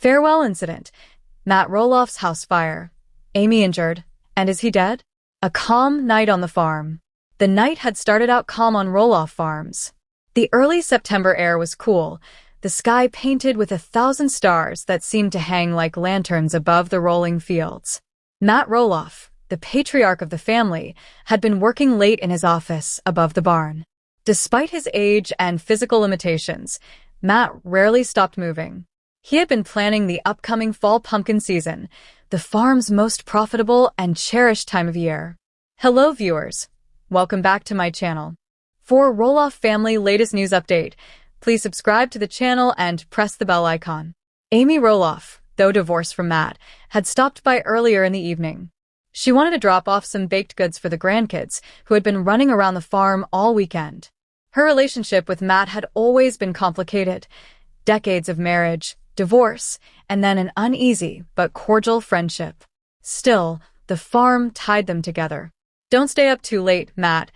Farewell incident. Matt Roloff's house fire. Amy injured. And is he dead? A calm night on the farm. The night had started out calm on Roloff Farms. The early September air was cool, the sky painted with 1,000 stars that seemed to hang like lanterns above the rolling fields. Matt Roloff, the patriarch of the family, had been working late in his office above the barn. Despite his age and physical limitations, Matt rarely stopped moving. He had been planning the upcoming fall pumpkin season, the farm's most profitable and cherished time of year. Hello viewers, welcome back to my channel. For Roloff family latest news update, please subscribe to the channel and press the bell icon. Amy Roloff, though divorced from Matt, had stopped by earlier in the evening. She wanted to drop off some baked goods for the grandkids who had been running around the farm all weekend. Her relationship with Matt had always been complicated. Decades of marriage, divorce, and then an uneasy but cordial friendship. Still, the farm tied them together. Don't stay up too late, Matt,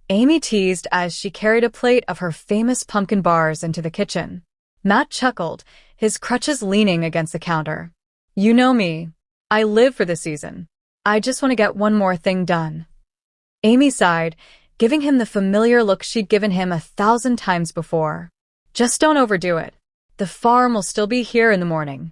Amy teased as she carried a plate of her famous pumpkin bars into the kitchen. Matt chuckled, his crutches leaning against the counter. You know me. I live for the season. I just want to get one more thing done. Amy sighed, giving him the familiar look she'd given him 1,000 times before. Just don't overdo it. The farm will still be here in the morning.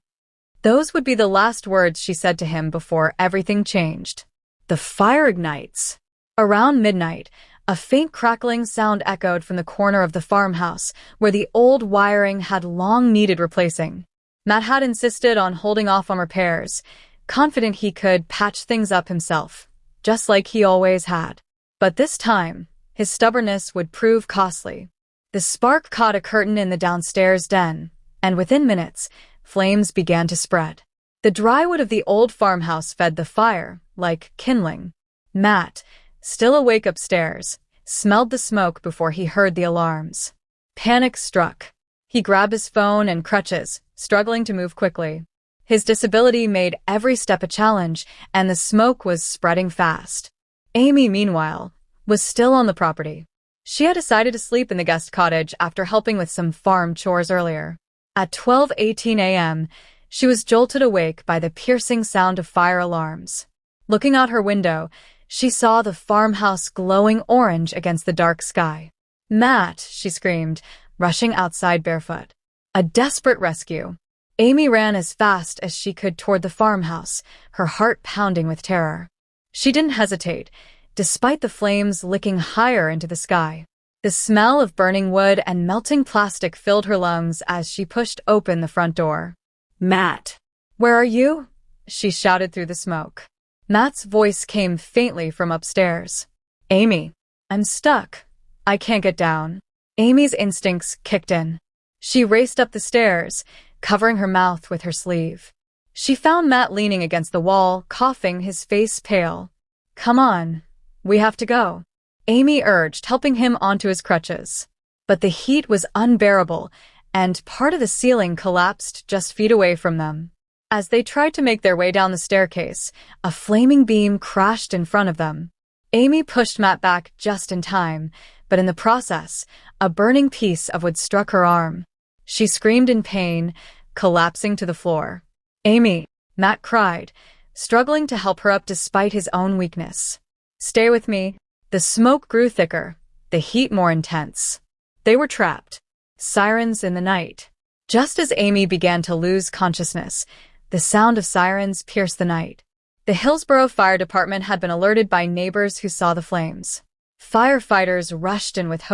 Those would be the last words she said to him before everything changed. The fire ignites. Around midnight, a faint crackling sound echoed from the corner of the farmhouse, where the old wiring had long needed replacing. Matt had insisted on holding off on repairs, confident he could patch things up himself, just like he always had. But this time, his stubbornness would prove costly. The spark caught a curtain in the downstairs den, and within minutes, flames began to spread. The dry wood of the old farmhouse fed the fire, like kindling. Matt, still awake upstairs, smelled the smoke before he heard the alarms. Panic struck. He grabbed his phone and crutches, struggling to move quickly. His disability made every step a challenge, and the smoke was spreading fast. Amy, meanwhile, was still on the property. She had decided to sleep in the guest cottage after helping with some farm chores earlier. At 12:18 a.m., she was jolted awake by the piercing sound of fire alarms. Looking out her window, she saw the farmhouse glowing orange against the dark sky. Matt, she screamed, rushing outside barefoot. A desperate rescue. Amy ran as fast as she could toward the farmhouse, her heart pounding with terror. She didn't hesitate, despite the flames licking higher into the sky. The smell of burning wood and melting plastic filled her lungs as she pushed open the front door. Matt, where are you? She shouted through the smoke. Matt's voice came faintly from upstairs. Amy, I'm stuck. I can't get down. Amy's instincts kicked in. She raced up the stairs, covering her mouth with her sleeve. She found Matt leaning against the wall, coughing, his face pale. Come on, we have to go, Amy urged, helping him onto his crutches. But the heat was unbearable, and part of the ceiling collapsed just feet away from them. As they tried to make their way down the staircase, a flaming beam crashed in front of them. Amy pushed Matt back just in time, but in the process, a burning piece of wood struck her arm. She screamed in pain, collapsing to the floor. Amy, Matt cried, struggling to help her up despite his own weakness. Stay with me. The smoke grew thicker, the heat more intense. They were trapped. Sirens in the night. Just as Amy began to lose consciousness, the sound of sirens pierced the night. The Hillsborough Fire Department had been alerted by neighbors who saw the flames. Firefighters rushed in with